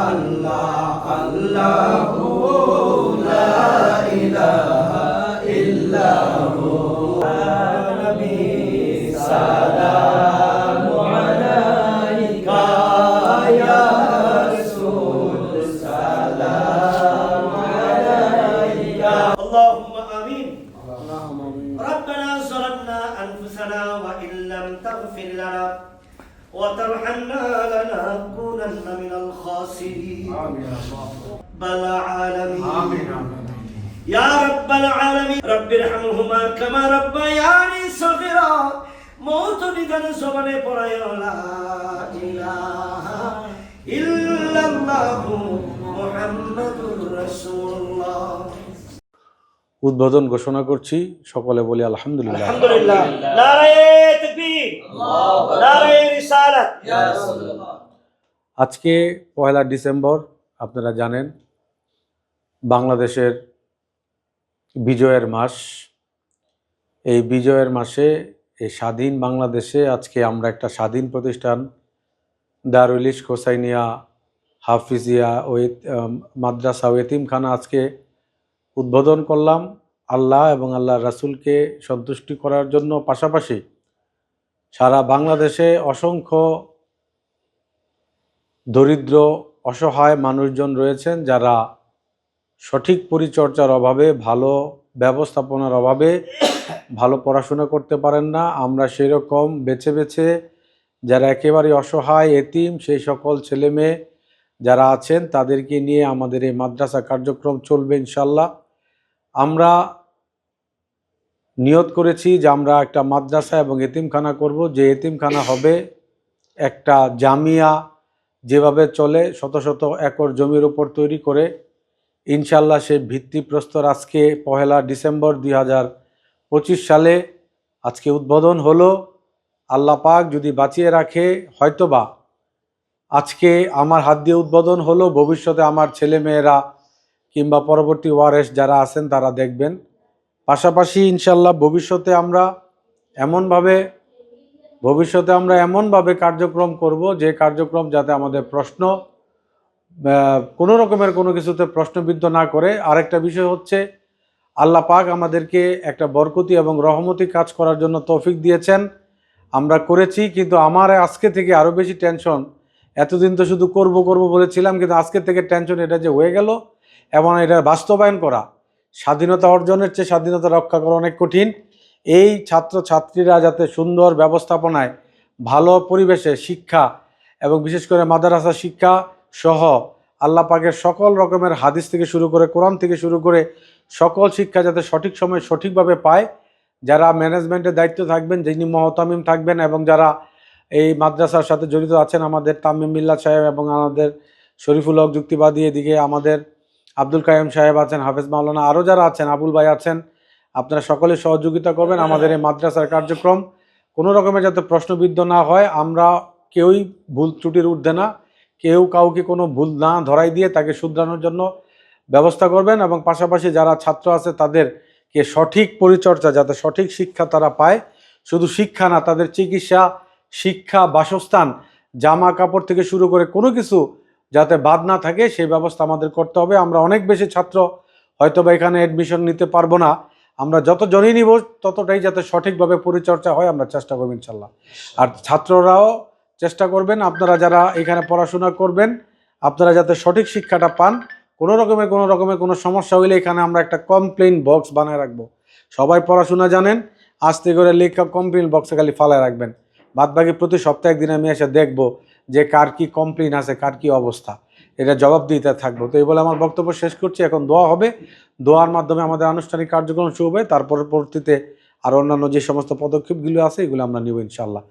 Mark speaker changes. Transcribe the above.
Speaker 1: আল্লাহ আল্লাহু লা ইলাহা ইল্লাহু নবী সালামু আলাইকা ইয়া রাসূল সালামু আলাইকা আল্লাহুম্মা আমিন ربنا ظلمنا أنفسنا وإن لم تغفر لنا وترحمنا لنكونن من الخاسرين رب العالمين يا رب العالمين رب ارحمهما كما ربياني صغيرا موت নিদান জবানে পড়ায় লা ইলাহা ইল্লাল্লাহু মুহাম্মাদুর রাসূলুল্লাহ।
Speaker 2: উদ্বোধন ঘোষণা করছি, সকলে বলি আলহামদুলিল্লাহ।
Speaker 1: আলহামদুলিল্লাহ। নারায়ে তাকবীর, নারায়ে রিসালাত। ইয়া রাসূলুল্লাহ।
Speaker 2: আজকে 1 ডিসেম্বর, আপনারা জানেন বাংলাদেশের বিজয়ের মাস। এই বিজয়ের মাসে, এই স্বাধীন বাংলাদেশে আজকে আমরা একটা স্বাধীন প্রতিষ্ঠান দারুল ইশক হোসাইনিয়া হাফিজিয়া ও মাদ্রাসা ও এতিমখানা আজকে উদ্বোধন করলাম। আল্লাহ এবং আল্লাহর রাসূলকে সন্তুষ্টি করার জন্য, পাশাপাশি সারা বাংলাদেশে অসংখ্য দরিদ্র অসহায় মানুষজন রয়েছেন যারা সঠিক পরিচর্যার অভাবে, ভালো ব্যবস্থাপনার অভাবে ভালো পড়াশোনা করতে পারেন না। আমরা সেই রকম বেছে বেছে যারা একেবারে অসহায় এতিম, সেই সকল ছেলে মেয়ে যারা আছেন তাদেরকে নিয়ে আমাদের এই মাদ্রাসা কার্যক্রম চলবে ইনশাল্লাহ। আমরা নিয়ত করেছি যে আমরা একটা মাদ্রাসা এবং এতিমখানা করব, যে এতিমখানা হবে একটা জামিয়া যেভাবে চলে শত শত একর জমির উপর তৈরি করে। ইনশাল্লাহ সেই ভিত্তিপ্রস্তর আজকে 1 ডিসেম্বর 2025 সালে আজকে উদ্বোধন হলো। আল্লাহ পাক যদি বাঁচিয়ে রাখে, হয়তোবা আজকে আমার হাত দিয়ে উদ্বোধন হলো, ভবিষ্যতে আমার ছেলে মেয়েরা কিংবা পরবর্তী ওয়ারেস যারা আছেন তারা দেখবেন। পাশাপাশি ইনশাল্লাহ ভবিষ্যতে আমরা এমনভাবে কার্যক্রম করব যে কার্যক্রম যাতে আমাদের প্রশ্ন কোনো রকমের কোনো কিছুতে প্রশ্নবিদ্ধ না করে। আরেকটা বিষয় হচ্ছে, আল্লাহ পাক আমাদেরকে একটা বরকতি এবং রহমতি কাজ করার জন্য তৌফিক দিয়েছেন, আমরা করেছি। কিন্তু আমার আজকে থেকে আরও বেশি টেনশন, এতদিন তো শুধু করব বলেছিলাম, কিন্তু আজকে থেকে টেনশন এটা যে হয়ে গেল এবং এটার বাস্তবায়ন করা। স্বাধীনতা অর্জনের চেয়ে স্বাধীনতা রক্ষা করা অনেক কঠিন। এই ছাত্রছাত্রীরা যাতে সুন্দর ব্যবস্থাপনায়, ভালো পরিবেশে শিক্ষা এবং বিশেষ করে মাদ্রাসা শিক্ষা সহ আল্লাহ পাকের সকল রকমের হাদিস থেকে শুরু করে, কোরআন থেকে শুরু করে সকল শিক্ষা যাতে সঠিক সময়ে সঠিকভাবে পায়। যারা ম্যানেজমেন্টের দায়িত্ব থাকবেন, যিনি মহতামিম থাকবেন এবং যারা এই মাদ্রাসার সাথে জড়িত আছেন, আমাদের তামিম মিল্লাত সাহেব এবং আমাদের শরীফুল হক যুক্তিবাদী, এদিকে আমাদের আব্দুল কাইম সাহেব আছেন, হাফেজ মাওলানা, আরও যারা আছেন, আবুল ভাই আছেন, আপনারা সকলে সহযোগিতা করবেন। আমাদের এই মাদ্রাসার কার্যক্রম কোনো রকমের যাতে প্রশ্নবিদ্ধ না হয়, আমরা কেউই ভুল ত্রুটির ঊর্ধ্বে না, কেউ কাউকে কোনো ভুল না ধরাই দিয়ে তাকে শুধরানোর জন্য ব্যবস্থা করবেন। এবং পাশাপাশি যারা ছাত্র আছে তাদেরকে সঠিক পরিচর্যা, যাতে সঠিক শিক্ষা তারা পায়, শুধু শিক্ষা না, তাদের চিকিৎসা, শিক্ষা, বাসস্থান, জামা কাপড় থেকে শুরু করে কোনো কিছু যাতে বাদ না থাকে সেই ব্যবস্থা আমাদের করতে হবে। আমরা অনেক বেশি ছাত্র হয়তো বা এখানে অ্যাডমিশন নিতে পারবো না, আমরা যতজনই নিব ততটাই যাতে সঠিকভাবে পরিচর্যা হয় আমরা চেষ্টা করব ইনশাল্লাহ। আর ছাত্ররাও চেষ্টা করবেন, আপনারা যারা এখানে পড়াশোনা করবেন আপনারা যাতে সঠিক শিক্ষাটা পান। কোনো রকমের কোনো সমস্যা হইলে এখানে আমরা একটা কমপ্লেইন বক্স বানায় রাখবো। সবাই পড়াশোনা জানেন, আস্তে করে লেখা কমপ্লেইন বক্সে খালি ফালায় রাখবেন। বাদবাকি প্রতি সপ্তাহে একদিন আমি এসে দেখবো যে কার কি কমপ্লেইন আছে, কার কি অবস্থা, এটা জবাব দিতে থাকবো। তো এই বলে আমার বক্তব্য শেষ করছি। এখন দোয়া হবে, দোয়ার মাধ্যমে আমাদের আনুষ্ঠানিক কার্যক্রম শুরু হবে। তারপর পরবর্তীতে আর অন্যান্য যে সমস্ত পদক্ষেপগুলো আছে এগুলো আমরা নিব ইনশাআল্লাহ।